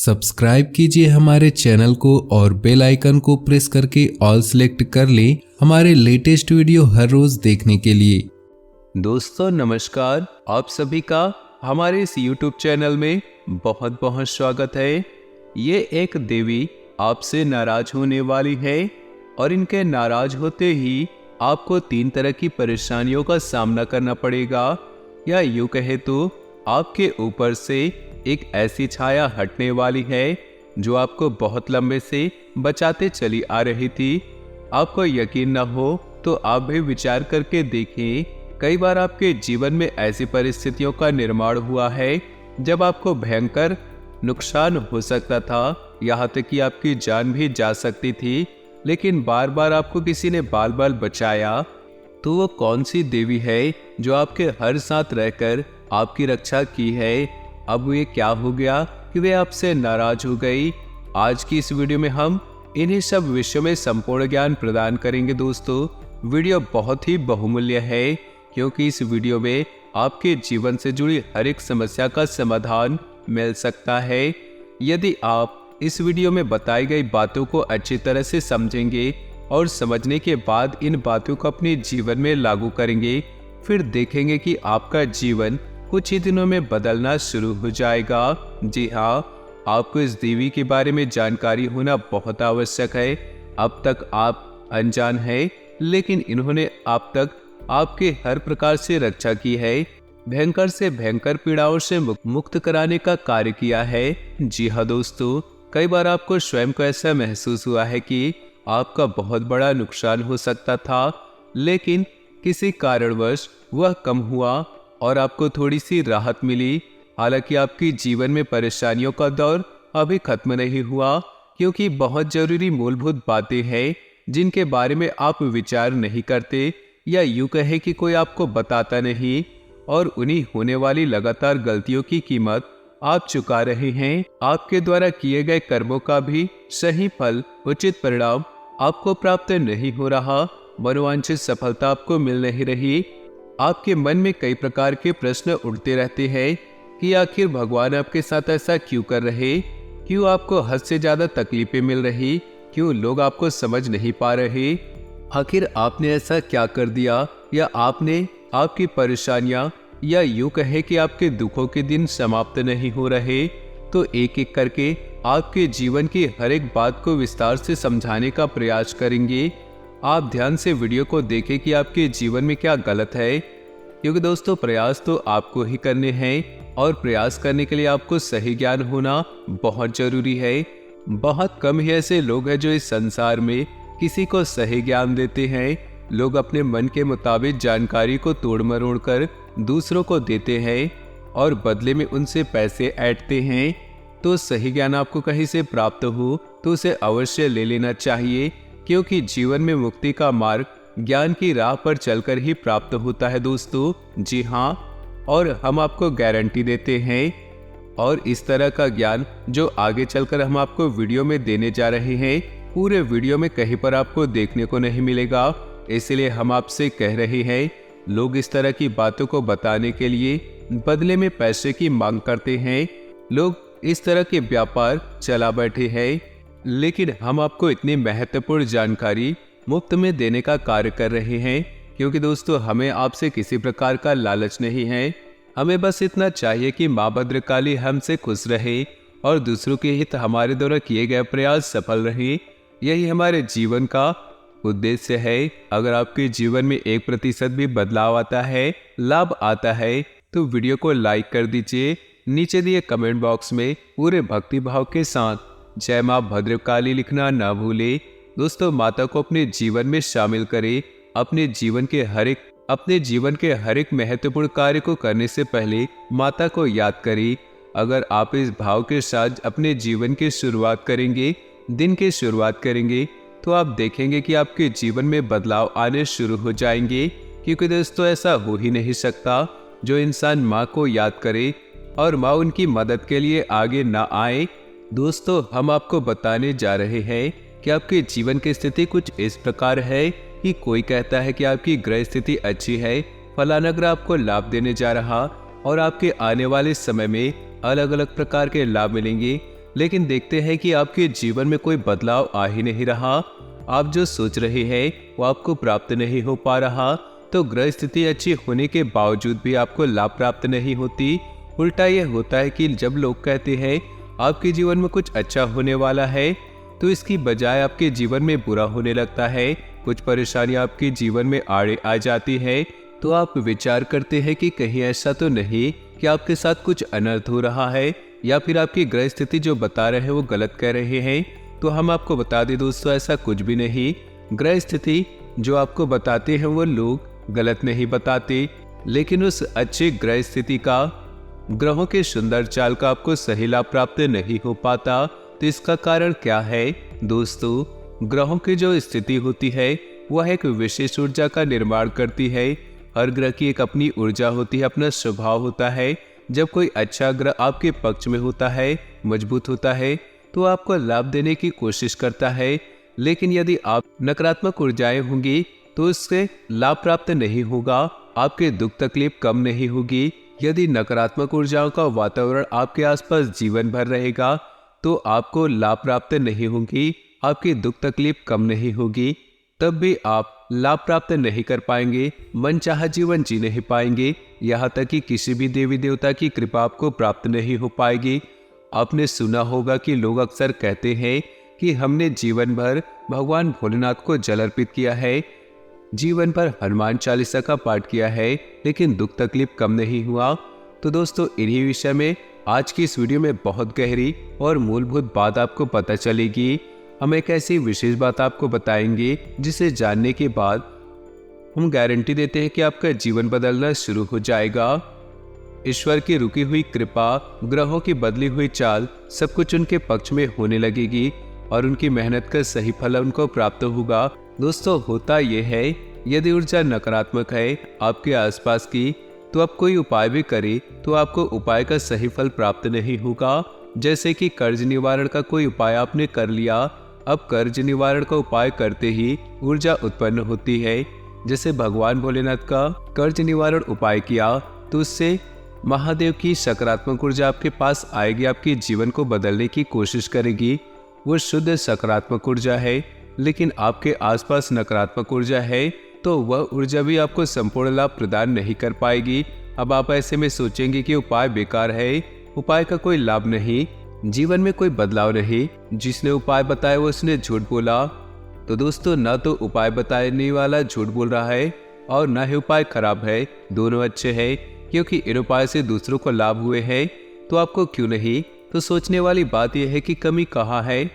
Subscribe कीजिए हमारे channel को और बेल आइकन को प्रेस करके ऑल सेलेक्ट कर लें हमारे लेटेस्ट वीडियो हर रोज देखने के लिए। दोस्तों नमस्कार, आप सभी का हमारे इस YouTube चैनल में बहुत बहुत स्वागत है। ये एक देवी आपसे नाराज होने वाली है और इनके नाराज होते ही आपको 3 तरह की परेशानियों का सामना करना पड़ेगा, या यूं कहे तो आपके ऊपर से एक ऐसी छाया हटने वाली है जो आपको बहुत लंबे से बचाते चली आ रही थी। आपको यकीन न हो तो आप भी विचार करके देखें, कई बार आपके जीवन में ऐसी परिस्थितियों का निर्माण हुआ है जब आपको भयंकर नुकसान हो सकता था, यहाँ तक कि आपकी जान भी जा सकती थी, लेकिन बार बार आपको किसी ने बाल बाल बचाया। तो वो कौन सी देवी है जो आपके हर साथ रहकर आपकी रक्षा की है? अब ये क्या हो गया कि वे आपसे नाराज हो गई? आज की इस वीडियो में हम इन्हीं सब विषयों में संपूर्ण ज्ञान प्रदान करेंगे। दोस्तों वीडियो बहुत ही बहुमूल्य है, क्योंकि इस वीडियो में आपके जीवन से जुड़ी हर एक समस्या का समाधान मिल सकता है। यदि आप इस वीडियो में बताई गई बातों को अच्छी तरह से समझेंगे और समझने के बाद इन बातों को अपने जीवन में लागू करेंगे, फिर देखेंगे कि आपका जीवन कुछ ही दिनों में बदलना शुरू हो जाएगा। जी हाँ, आपको इस देवी के बारे में जानकारी होना बहुत आवश्यक है। अब तक आप अनजान हैं, लेकिन इन्होंने अब तक आपके हर प्रकार से रक्षा की है, भयंकर से भयंकर पीड़ाओं से मुक्त कराने का कार्य किया है। जी हाँ दोस्तों, कई बार आपको स्वयं को ऐसा महसूस हुआ है कि आपका बहुत बड़ा नुकसान हो सकता था, लेकिन किसी कारणवश वह कम हुआ और आपको थोड़ी सी राहत मिली। हालांकि आपकी जीवन में परेशानियों का दौर अभी खत्म नहीं हुआ, क्योंकि बहुत जरूरी मूलभूत बातें हैं जिनके बारे में आप विचार नहीं करते, या यूं कहे कि कोई आपको बताता नहीं, और उन्हीं होने वाली लगातार गलतियों की कीमत आप चुका रहे हैं। आपके द्वारा किए गए कर्मों का भी सही फल, उचित परिणाम आपको प्राप्त नहीं हो रहा, मनोवांछित सफलता आपको मिल नहीं रही। आपके मन में कई प्रकार के प्रश्न उठते रहते हैं कि आखिर भगवान आपके साथ ऐसा क्यों कर रहे, क्यों आपको हद से ज्यादा तकलीफें मिल रही, क्यों लोग आपको समझ नहीं पा रहे, आखिर आपने ऐसा क्या कर दिया, या आपने आपकी परेशानियां, या यूं कहे कि आपके दुखों के दिन समाप्त नहीं हो रहे। तो एक एक करके आपके जीवन की हर एक बात को विस्तार से समझाने का प्रयास करेंगे। आप ध्यान से वीडियो को देखें कि आपके जीवन में क्या गलत है, क्योंकि दोस्तों प्रयास तो आपको ही करने हैं, और प्रयास करने के लिए आपको सही ज्ञान होना बहुत जरूरी है। बहुत कम ही ऐसे लोग हैं जो इस संसार में किसी को सही ज्ञान देते हैं। लोग अपने मन के मुताबिक जानकारी को तोड़ मरोड़ कर दूसरों को देते हैं और बदले में उनसे पैसे ऐंठते हैं। तो सही ज्ञान आपको कहीं से प्राप्त हो तो उसे अवश्य ले लेना चाहिए, क्योंकि जीवन में मुक्ति का मार्ग ज्ञान की राह पर चलकर ही प्राप्त होता है दोस्तों। जी हाँ, और हम आपको गारंटी देते हैं, और इस तरह का ज्ञान जो आगे चलकर हम आपको वीडियो में देने जा रहे हैं, पूरे वीडियो में कहीं पर आपको देखने को नहीं मिलेगा। इसलिए हम आपसे कह रहे हैं, लोग इस तरह की बातों को बताने के लिए बदले में पैसे की मांग करते हैं। लोग इस तरह के व्यापार चला बैठे हैं, लेकिन हम आपको इतनी महत्वपूर्ण जानकारी मुफ्त में देने का कार्य कर रहे हैं, क्योंकि दोस्तों हमें आपसे किसी प्रकार का लालच नहीं है। हमें बस इतना चाहिए कि माँ भद्रकाली हमसे खुश रहे और दूसरों के हित हमारे द्वारा किए गए प्रयास सफल रहे। यही हमारे जीवन का उद्देश्य है। अगर आपके जीवन में 1% भी बदलाव आता है, लाभ आता है, तो वीडियो को लाइक कर दीजिए। नीचे दिए कमेंट बॉक्स में पूरे भक्ति भाव के साथ जय माँ भद्रकाली लिखना ना भूले। दोस्तों माता को अपने जीवन में शामिल करें। अपने जीवन के हर एक महत्वपूर्ण कार्य को करने से पहले माता को याद करें। अगर आप इस भाव के साथ अपने जीवन की शुरुआत करेंगे, दिन की शुरुआत करेंगे, तो आप देखेंगे कि आपके जीवन में बदलाव आने शुरू हो जाएंगे। क्योंकि दोस्तों ऐसा हो ही नहीं सकता जो इंसान माँ को याद करे और माँ उनकी मदद के लिए आगे ना आए। दोस्तों हम आपको बताने जा रहे हैं कि आपके जीवन की स्थिति कुछ इस प्रकार है कि कोई कहता है कि आपकी ग्रह स्थिति अच्छी है, फलाना ग्रह आपको लाभ देने जा रहा, और आपके आने वाले समय में अलग अलग प्रकार के लाभ मिलेंगे। लेकिन देखते हैं कि आपके जीवन में कोई बदलाव आ ही नहीं रहा। आप जो सोच रहे हैं वो आपको प्राप्त नहीं हो पा रहा। तो ग्रह स्थिति अच्छी होने के बावजूद भी आपको लाभ प्राप्त नहीं होती। उल्टा यह होता है कि जब लोग कहते हैं आपके जीवन में कुछ अच्छा होने वाला है, तो इसकी बजाय आपके जीवन में बुरा होने लगता है। कुछ परेशानियां आपके जीवन में आड़े आ जाती है। तो आप विचार करते हैं कि कहीं ऐसा तो नहीं कि आपके साथ कुछ अनर्थ हो रहा है, या फिर आपकी ग्रह स्थिति जो बता रहे हैं वो गलत कह रहे हैं। तो हम आपको बता दें दोस्तों, ऐसा कुछ भी नहीं। ग्रह स्थिति जो आपको बताते हैं वो लोग गलत नहीं बताते, लेकिन उस अच्छी ग्रह स्थिति का, ग्रहों के सुंदर चाल का आपको सही लाभ प्राप्त नहीं हो पाता। तो इसका कारण क्या है दोस्तों? ग्रहों की जो स्थिति होती है वह एक विशेष ऊर्जा का निर्माण करती है। हर ग्रह की एक अपनी ऊर्जा होती है, अपना स्वभाव होता है। जब कोई अच्छा ग्रह आपके पक्ष में होता है, मजबूत होता है, तो आपको लाभ देने की कोशिश करता है। लेकिन यदि आप नकारात्मक ऊर्जाएं होंगी तो उससे लाभ प्राप्त नहीं होगा, आपके दुख तकलीफ कम नहीं होगी। यदि नकारात्मक ऊर्जाओं का वातावरण आपके आसपास जीवन भर रहेगा तो आपको लाभ प्राप्त नहीं होगी, आपकी दुख तकलीफ कम नहीं होगी, तब भी आप लाभ प्राप्त नहीं कर पाएंगे, मनचाहा जीवन जी नहीं पाएंगे। यहाँ तक कि किसी भी देवी देवता की कृपा आपको प्राप्त नहीं हो पाएगी। आपने सुना होगा कि लोग अक्सर कहते हैं कि हमने जीवन भर भगवान भोलेनाथ को जल अर्पित किया है, जीवन भर हनुमान चालीसा का पाठ किया है, लेकिन दुख तकलीफ कम नहीं हुआ। तो दोस्तों, इन्हीं विषय में आज की इस वीडियो में बहुत गहरी और मूलभूत बात आपको पता चलेगी। हम एक ऐसी विशेष बात आपको बताएंगे जिसे जानने के बाद हम गारंटी देते हैं कि आपका जीवन बदलना शुरू हो जाएगा। ईश्वर की रुकी हुई कृपा, ग्रहों की बदली हुई चाल, सब कुछ उनके पक्ष में होने लगेगी और उनकी मेहनत का सही फल उनको प्राप्त होगा। दोस्तों, होता यह है, यदि ऊर्जा नकारात्मक है आपके आसपास की, तो आप कोई उपाय भी करें तो आपको उपाय का सही फल प्राप्त नहीं होगा। जैसे कि कर्ज निवारण का कोई उपाय आपने कर लिया, अब कर्ज निवारण का उपाय करते ही ऊर्जा उत्पन्न होती है। जैसे भगवान भोलेनाथ का कर्ज निवारण उपाय किया तो उससे महादेव की सकारात्मक ऊर्जा आपके पास आएगी, आपके जीवन को बदलने की कोशिश करेगी। वो शुद्ध सकारात्मक ऊर्जा है, लेकिन आपके आसपास नकारात्मक ऊर्जा है तो वह ऊर्जा भी आपको संपूर्ण लाभ प्रदान नहीं कर पाएगी। अब आप ऐसे में सोचेंगे कि उपाय बेकार है, उपाय का कोई लाभ नहीं, जीवन में कोई बदलाव नहीं, जिसने उपाय बताया वो उसने झूठ बोला। तो दोस्तों, ना तो उपाय बताने वाला झूठ बोल रहा है और ना ही उपाय खराब है, दोनों अच्छे हैं, क्योंकि इन उपाय से दूसरों को लाभ हुए हैं, तो आपको क्यों नहीं। तो सोचने वाली बात यह है कि कमी कहाँ है।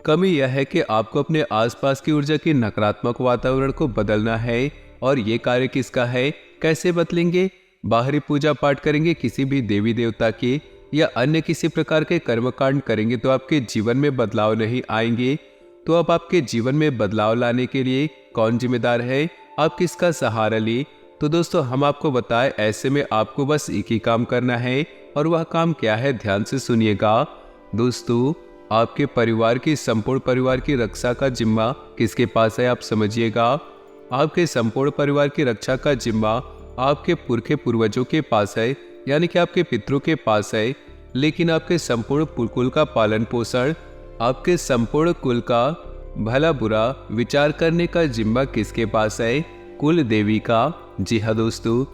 कमी यह है कि आपको अपने आसपास की ऊर्जा के नकारात्मक वातावरण को बदलना है। और ये कार्य किसका है, कैसे बदलेंगे? बाहरी पूजा पाठ करेंगे किसी भी देवी देवता की, या अन्य किसी प्रकार के कर्मकांड करेंगे तो आपके जीवन में बदलाव नहीं आएंगे। तो अब आपके जीवन में बदलाव लाने के लिए कौन जिम्मेदार है, आप किसका सहारा ले? तो दोस्तों, हम आपको बताएं, ऐसे में आपको बस एक ही काम करना है, और वह काम क्या है, ध्यान से सुनिएगा। दोस्तों, आपके परिवार की, संपूर्ण परिवार की रक्षा का जिम्मा किसके पास है, आप समझिएगा। आपके संपूर्ण परिवार की रक्षा का जिम्मा आपके पुरखे पूर्वजों के पास है, यानी कि आपके पितरों के पास है। लेकिन आपके संपूर्ण कुल का पालन पोषण, आपके संपूर्ण कुल का भला बुरा विचार करने का जिम्मा किसके पास है, कुल देवी का। जी हाँ दोस्तों,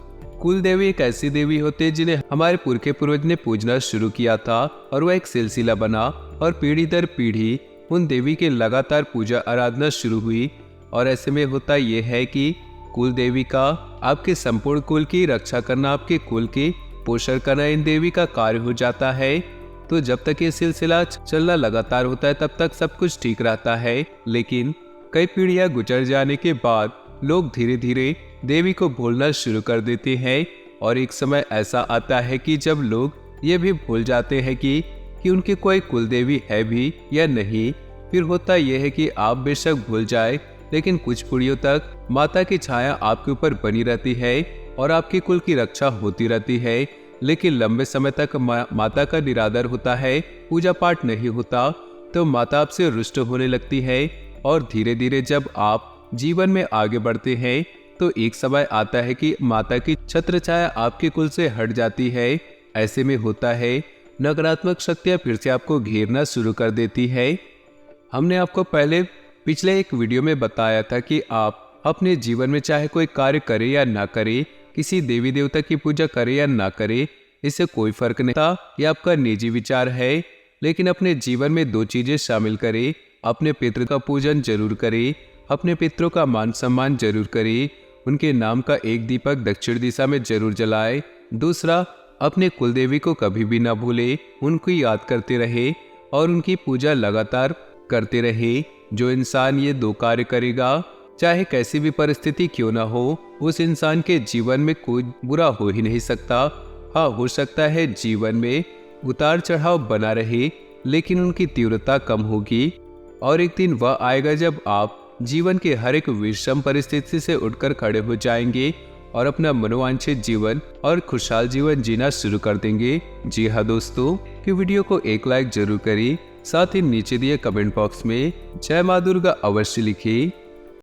कुल देवी एक ऐसी देवी होते हैं जिन्हें हमारे पुरखे पूर्वज ने पूजना शुरू किया था, और वह एक सिलसिला बना और पीढ़ी दर पीढ़ी उन देवी के लगातार पूजा आराधना शुरू हुई। और ऐसे में होता यह है कि कुल देवी का, आपके संपूर्ण कुल की रक्षा करना, आपके कुल की पोषण करना इन देवी का कार्य हो जाता है। तो जब तक ये सिलसिला चलना लगातार होता है तब तक सब कुछ ठीक रहता है। लेकिन कई पीढ़ियां गुजर जाने के बाद लोग धीरे धीरे देवी को भूलना शुरू कर देते हैं, और एक समय ऐसा आता है कि जब लोग ये भी भूल जाते हैं कि उनकी कोई कुल देवी है भी या नहीं। फिर होता यह है कि आप बेशक भूल जाए, लेकिन कुछ पीढ़ियों तक माता की छाया आपके ऊपर बनी रहती है और आपकी कुल की रक्षा होती रहती है। लेकिन लंबे समय तक माता का निरादर होता है, पूजा पाठ नहीं होता, तो माता आपसे रुष्ट होने लगती है। और धीरे धीरे जब आप जीवन में आगे बढ़ते हैं तो एक समय आता है कि माता की छत्र छाया आपके कुल से हट जाती है। ऐसे में होता है, नकारात्मक शक्तियाँ फिर से आपको घेरना शुरू कर देती है। हमने आपको पिछले एक वीडियो में बताया था कि आप अपने जीवन में चाहे कोई कार्य करे या ना करे, किसी देवी देवता की पूजा करे या ना करे, इससे कोई फर्क नहीं था। यह आपका निजी विचार है, लेकिन अपने जीवन में 2 चीजें शामिल करें। अपने पितृ का पूजन जरूर करें, अपने पितरों का मान सम्मान जरूर करें, उनके नाम का एक दीपक दक्षिण दिशा में जरूर जलाए। दूसरा, अपने कुलदेवी को कभी भी ना भूले, उनको याद करते रहे और उनकी पूजा लगातार करते रहे। जो इंसान ये 2 कार्य करेगा, चाहे कैसी भी परिस्थिति क्यों ना हो, उस इंसान के जीवन में कोई बुरा हो ही नहीं सकता। हाँ, हो सकता है जीवन में उतार चढ़ाव बना रहे, लेकिन उनकी तीव्रता कम होगी और एक दिन वह आएगा जब आप जीवन के हर एक विषम परिस्थिति से उठकर खड़े हो जाएंगे और अपना मनोवांछित जीवन और खुशहाल जीवन जीना शुरू कर देंगे। जी हाँ दोस्तों, कि वीडियो को एक लाइक जरूर करें, साथ ही नीचे दिए कमेंट बॉक्स में जय माँ दुर्गा अवश्य लिखिए।